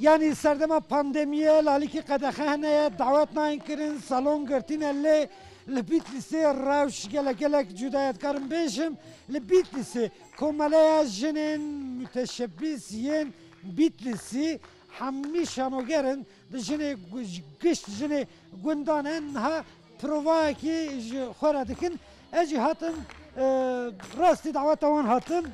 yani serdema pandemiye laliki kadexehne davet nain kirin salon girtin elle Bitlis'e ravş gelek cüdayetkarım beşim Bitlis'e komaleya jinin müteşebbis yen Bitlis'i hammi şanogerin jine gışt jine gundanen ha prova ki xora dikin eci hatın rasti davet wan hatın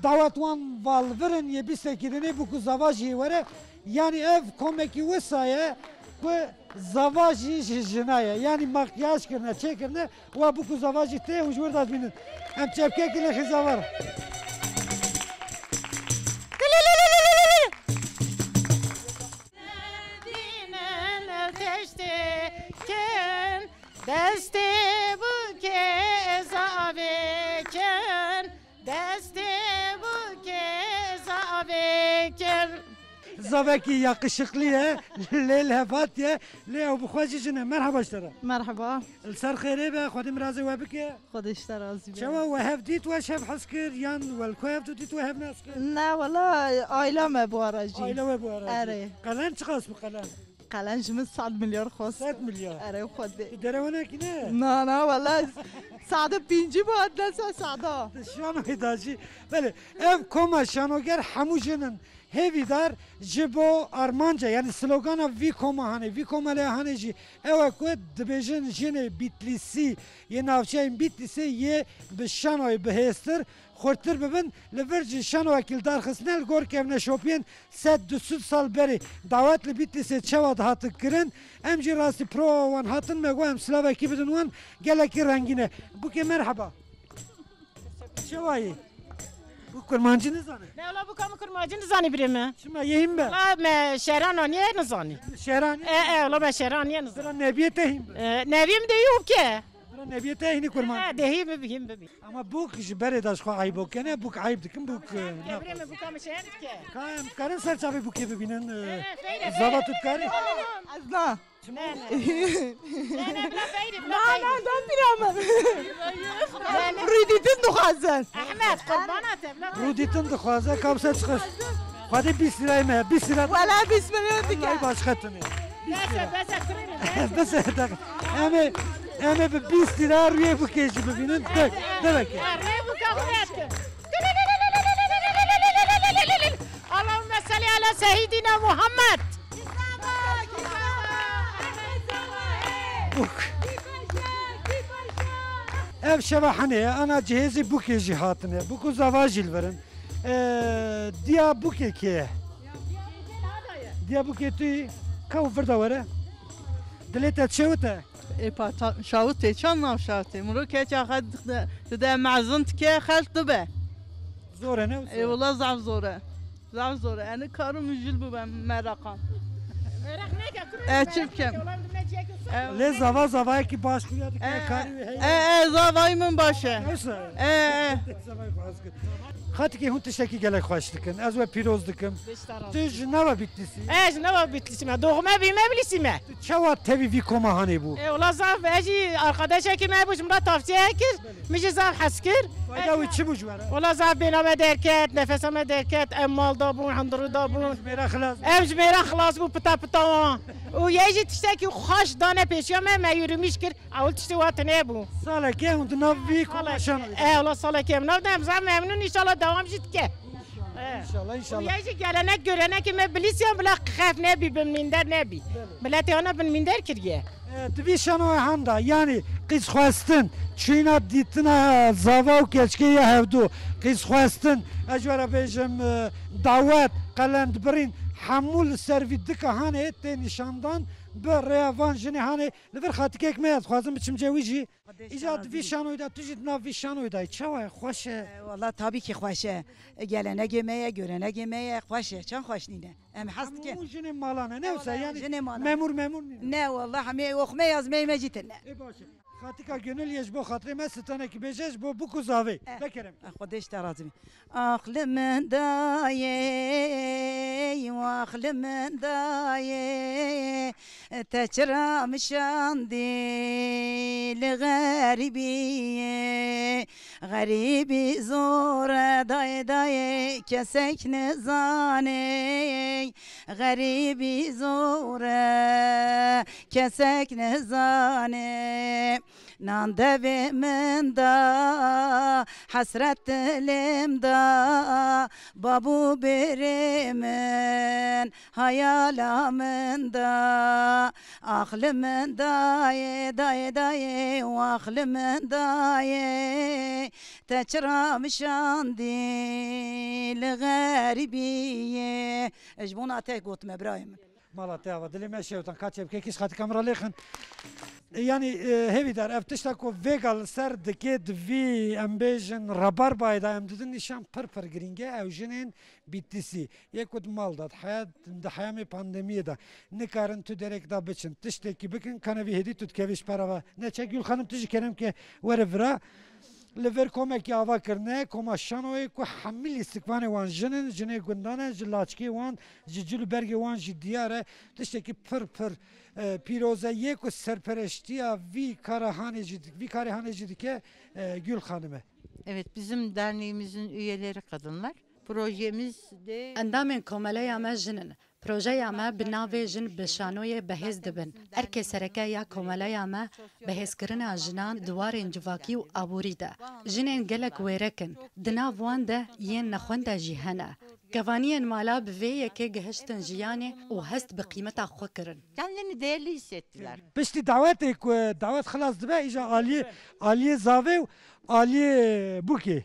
davet wan valverin ye bisekidini bu zavaji vere yani ev komeki vesaya ve zavaji jinaya yani makyaj kirne çekirne ve bu zavaji te hujur da binin hem çepke kile khizavar دست بو که زاویکن دست بو که زاویکن Zavaki yakışıklıya, Leyla Fatya, Leyla bu khwajijine merhaba işlere. مرحبا Sar khayre be khadim razi ve bike. خودش ترازی Şeva ve hevdit ve şev haskir yan vel koyevdu dit ve hev naskir. نه والله عائلم بوارجی Aile ve bu ara. Are. Kalan çıkas bu kalan. قلنج من 100 میلیارد خواست 100 milyar. اره خود Derevana ki ne? نه نه والله ساده پینجی باید نسا ساده Şano hidacı. Böyle ev koma şanoger hamujinin hevidar jibo armanca yani slogana vi koma hani vi koma le hani ji eva ko dbejin jine bitlisi ye navçayın bitlisi ye be şanoy behestir خورتر ببین لورج شان وکیل دار خسنل گور که امن شوپین 100 سال بری دعوت لبیتی سه چواد هات کرن امجی راستی پرو وان هاتن مگویم سلاوه کی بدن وان گله کی رنگینه بو که مرحبا شوایی بو کرمانجی نزانه نه ولی بو کام کرمانجی نزانی بریم شما یهیم به لا ما شهرانیه نزانی شهرانی ولی ما شهرانیه نزانی برا نبیه تهیم نویم دیوب که برا نبیه تهینی کرمانجی دهیم ببین ama bu kişi beri خو ayıp okene bu ayıp dikim bu بریم بو کام شهر که Kaim karın serçavi bu gibi binen zavatut kari. از نه نه نه بلا فایده بلا نه فایده نه دم بیرم ریدیدin duhazın احمد قربانات بلا Ruditin de xwaze kapsa çıkır. Hadi 20 lirayı mı? 20 lira. ولا 20 میلیون دیگه Ay başkatını. بس كريم Bes edak. Eme bir 20 lira rüye bu keşi bibinin. Demek ki. بو کام اللهم صل على سيدنا محمد Ev şevahane ana cihezi bu keşi hatine. Bu ku zavajil verin. Diya bu keke. Diya bu keti kav verda vere. Dilete çevte. شاوته چون نام شاوته مرو که چه خد ده معزنت که خلط به Zor ne? ای والله زعف زوره انا کارو مجل ببم مرقم چیپ کم Le zava ki baş kuyadı ki kari hey. زاوای من باشه Nasıl? اه Xat ki hut tişteki gelek xoş dikin. Ez ve piroz dikim. Tüj nava bittisi. ايش نوا بتلسمه دوغما بيما بلسمه Çava tevi vi koma hani bu. والله صاف اجي arkadaşa ki ما بوش مرا tavsiye kir مش زاف حسكر Fayda ve çi bu jwara. والله صاف بينا ما دركت نفسما دركت امال دابون حندرو دابون Mera xlas. امج ميرا خلاص بو بتا بتا ويجي تشتكي خوش دانه پیشیا ما يورميش كر اول تشتي واتنه بو Sala ki hut nav vi koma şan. اه والله صالح كم نودم زعما ممنون ان شاء الله دوام جيت كه İnşallah inşallah. ويجي gelenek görenek me بليسيا بلا خاف نبي بمندر نبي بلاتي انا بمندر كريه Tvi şano handa yani qız xwastin çina ditina zava keçke ya hevdu qız xwastin ajwara bejim davet qalend birin hamul servid hane te nişandan bir revan jini hani lever khatik ekmeyat xwazim biçim cevici icad vi şanoyda tujid nav vi şanoyda çava xoşe والله tabii ki خوشه gelenek yemeğe görenek yemeğe خوشه çan خوش nine em hast ki hamul jini malana ne olsa Vallahi jini yani malana. memur ne والله hami okuma yazmayı mecitine e başı Khatika gönül yeş bu hatırıma stane ki bejes bu kuzave bekerem خودش ترازمی آخل من دایه واخل من دایه تچرا مشاندی لغریبی غریبی زور دای کسک نزانه غریبی زوره کسک نزانه نان دوی من دا حسرت دلم دا بابو بری من hayala من دا عقل من دای دای دای و عقل من دای تچرا مشاندی لغریبیه اجبون اتای گوت مبرایم مالا تاوا دلی مشیوتان کاچه بکیش خاطی کامرا لیخن yani hevi der ev tişta ko vegal ser dike dvi embejin rabar bayda em dedin nişan pır giringe ev jinin bittisi yekut mal da hayat da hayami pandemiye da ne karın tu derek da biçin tişteki bikin kanavi hedi tut keviş parava ne çekül hanım tişi kerem ke verevra لفر کومک آوا کرنه کوما شانوی کو حمل استقبال وان جنن جنه گندانه جلاچکی وان جلو برگ وان جدیاره تشتکی پر پیروزه یک و سرپرشتیا وی کارهانه جدی که Gül Hanım'ı. Evet, bizim derneğimizin üyeleri kadınlar. Projemiz de اندام کوملیا ما جنن پروژه ما بناوی جن بشانوی بهز دبن ارکه سرکه یا کوملیا ما بهز کرنا جنان دوار انجواکی و آبوری ده جنین گلک ویرکن دناوان ده ین نخونده جیهنه Kavaniyên mala bi vê yekê gihiştin jiyanê û hest bi qîmeta xwe kirin. kendilerini değerli hissettiler. Piştî davetê ku davet xilas dibe îja aliyê zavê û aliyê bûkê.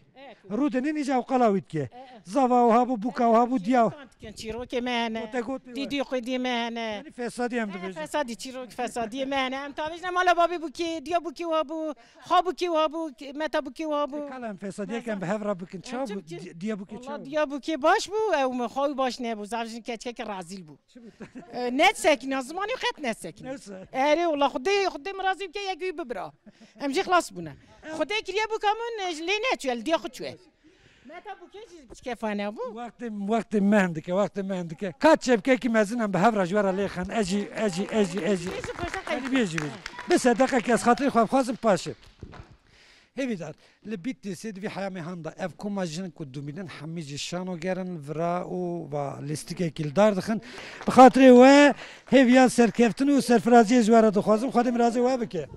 Rûdinin îja qala wî dike. Zava û habû bûka û habû diya. چیرۆکی مهنه دیدی خودی مهنه Fesadî em dibêjin. فسادی چیرۆک فسادی مهنه ام تاویج مالا بابی بوکی دیا بوکی و بو خا بوکی و بو متا بوکی و بو Kala em fesadiyek em bi hevra bikin çav bû diya bûkê والله çav. دیا بوکی باش بو او مخاوی باش نه بو زاوجین کچک رازیل بو نت سکین زمانی خط نت سکین Neyse. اره والله خودی مرازی که یگوی ببرا ام جی خلاص بونه خودی کریه بو کامون لینه چول دیا خود چوه متا بوکی چیز کفانه بو Vaktim mendike. Kaç çepkeki mezinem bi hevra jwara lêxin ejî. Yani bêjî. Bi sedeka kes xatirî xwe xwazim paşê. Hevî dar li Bitlisê divî heya mehanda ev koma jin ku dumînin hemî jî şano gerin vira û va lîstikekî dar dixin. Bi xatirê we heviya serkeftin û serfiraziyê jwara dixwazim xwe de mirazê we bike.